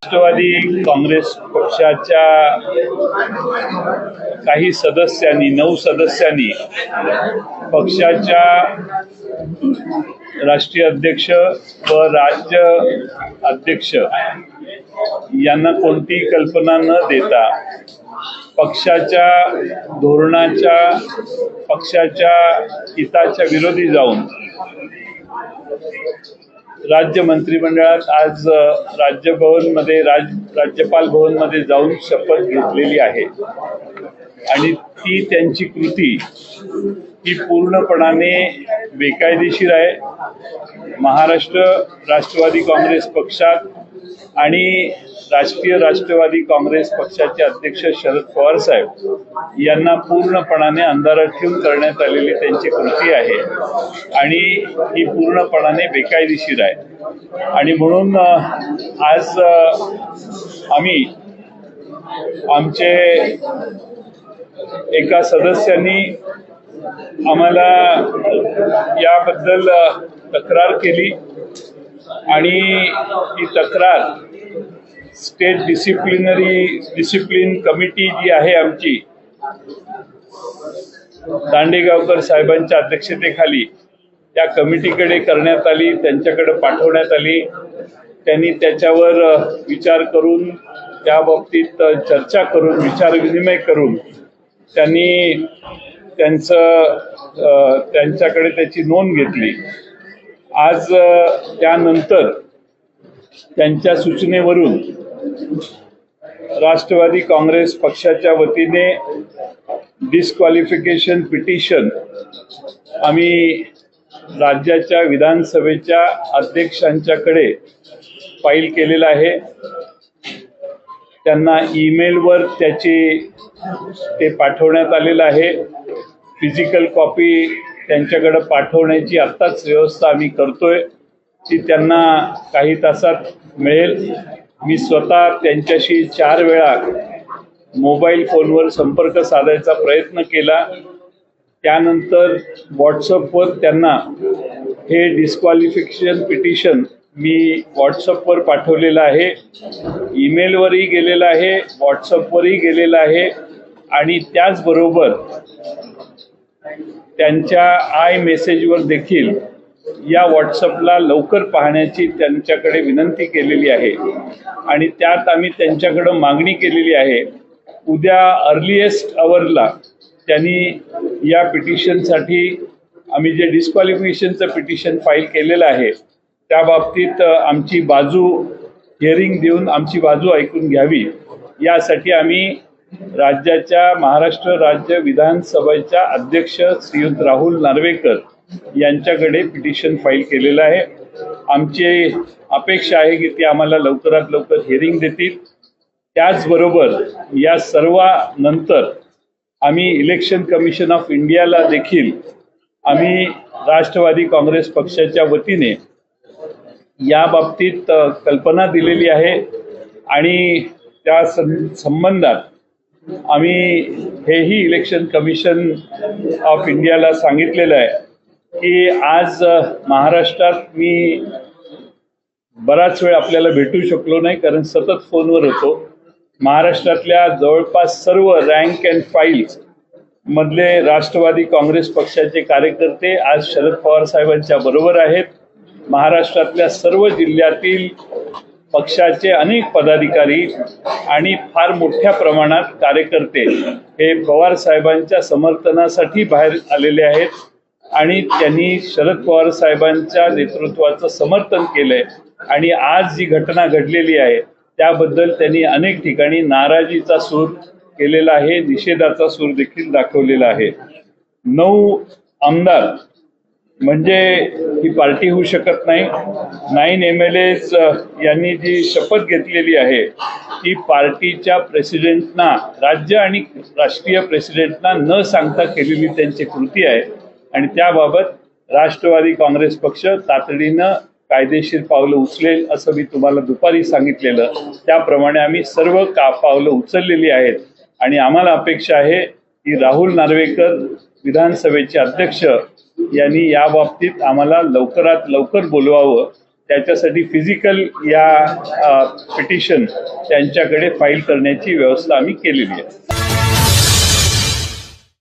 राष्ट्रवादी काँग्रेस पक्षाच्या काही सदस्यांनी 9 सदस्यांनी पक्षाच्या राष्ट्रीय अध्यक्ष व राज्य अध्यक्ष यांना कोणतीही कल्पना न देता पक्षाच्या धोरणाच्या पक्षाच्या हिताच्या विरोधी जाऊन राज्य मंत्रिमंडळात आज राज्यपाल भवन मध्ये जाऊन शपथ घेतलेली आहे आणि ती त्यांची कृती ही पूर्णपणाने बेकायदेशीर आहे। महाराष्ट्र राष्ट्रवादी काँग्रेस पक्षात आणि राष्ट्रवादी काँग्रेस पक्षाचे अध्यक्ष शरद पवार साहेब यांना पूर्णपणाने अंधारात ठेवून करण्यात आलेली त्यांची कृती आहे आणि ही पूर्णपणाने बेकायदेशीर आहे। आणि म्हणून आज आम्ही आमचे एका सदस्यांनी आम्हाला याबद्दल तक्रार केली आणि ही तक्रार स्टेट डिसिप्लिन कमिटी जी आहे आमची दांडेगावकर साहेबांच्या अध्यक्षतेखाली त्या कमिटीकडे करण्यात आली, त्यांच्याकडे पाठवण्यात आली। त्यांनी त्याच्यावर विचार करून त्या बाबतीत चर्चा करून विचारविनिमय करून त्यांनी त्यांच्याकडे त्याची नोंद घेतली। आज त्यानंतर त्यांच्या सूचनेवरून राष्ट्रवादी काँग्रेस पक्षाच्या वतीने डिस्क्वालिफिकेशन पिटिशन आम्ही राज्याच्या विधानसभेच्या अध्यक्षांच्याकडे फाईल केलेला आहे। त्यांना ईमेलवर ते पाठवण्यात आलेलं आहे। फिजिकल कॉपी त्यांच्याकडे पाठवण्याची आत्ताच व्यवस्था आम्ही करतोय, ती त्यांना काही तासात मिळेल। मी स्वतः त्यांच्याशी 4 वेळा मोबाईल फोनवर संपर्क साधायचा प्रयत्न केला। त्यानंतर व्हॉट्सअपवर त्यांना हे डिस्क्वालिफिकेशन पिटिशन मी व्हॉट्सअपवर पाठवलेलं आहे, ईमेलवरही गेलेलं आहे, व्हॉट्सअपवरही गेलेलं आहे आणि त्याचबरोबर त्यांच्या आय मेसेजवर देखील या व्हॉट्सअपला लवकर पाहण्याची त्यांच्याकडे विनंती केलेली आहे आणि त्यात आम्ही त्यांच्याकडे मागणी केलेली आहे, उद्या अर्लीएस्ट आवरला त्यांनी या पिटिशनसाठी आम्ही जे डिस्क्वालिफिकेशनचं पिटिशन फाईल केलेलं आहे त्या बाबतीत आमची बाजू हिअरिंग देऊन आमची बाजू ऐकून घ्यावी, यासाठी आम्ही महाराष्ट्र राज्य विधानसभेच्या अध्यक्ष श्रीयुत राहुल नार्वेकर यांच्याकडे पिटिशन फाईल केलेलं आहे। आमची अपेक्षा आहे की ते आम्हाला लवकरात लवकर हिअरिंग देतील। त्याचबरोबर या सर्वानंतर आम्ही इलेक्शन कमिशन ऑफ इंडियाला देखील आम्ही राष्ट्रवादी काँग्रेस पक्षाच्या वतीने या बाबतीत कल्पना दिलेली आहे आणि त्या संबंधात आम्ही हेही इलेक्शन कमिशन ऑफ इंडियाला सांगितलेलं आहे की आज महाराष्ट्रात मी बराच वेळ आपल्याला भेटू शकलो नाही कारण सतत फोनवर होतो। महाराष्ट्रातल्या जवळपास सर्व रँक अँड फाईल्स मधले राष्ट्रवादी काँग्रेस पक्षाचे कार्यकर्ते आज शरद पवार साहेबांच्या बरोबर आहेत। महाराष्ट्रातल्या सर्व जिल्ह्यातील पक्षाचे अनेक पदाधिकारी आणि फार मोठ्या प्रमाणात कार्यकर्ते हे पवार साहेबांच्या समर्थनासाठी बाहेर आलेले आहेत आणि त्यांनी शरद पवार साहेबांच्या नेतृत्वाचं समर्थन केलंय आणि आज जी घटना घडलेली आहे त्याबद्दल त्यांनी अनेक ठिकाणी नाराजीचा सूर केलेला आहे, निषेधाचा सूर देखील दाखवलेला आहे। 9 आमदार म्हणजे ही पार्टी होऊ शकत नाही। 9 MLAs यांनी जी शपथ घेतलेली आहे ती पार्टीच्या प्रेसिडेंटना, राज्य आणि राष्ट्रीय प्रेसिडेंटना न सांगता केलेली त्यांची कृती आहे आणि त्याबाबत राष्ट्रवादी काँग्रेस पक्ष तातडीनं कायदेशीर पावलं उचलेल असं मी तुम्हाला दुपारी सांगितलेलं। त्याप्रमाणे आम्ही सर्व पावलं उचललेली आहेत आणि आम्हाला अपेक्षा आहे की राहुल नार्वेकर विधानसभेचे अध्यक्ष यांनी या बाबतीत आम्हाला लवकरात लवकर बोलवावं, त्याच्यासाठी फिजिकल या पिटिशन त्यांच्याकडे फाईल करण्याची व्यवस्था आम्ही केलेली आहे.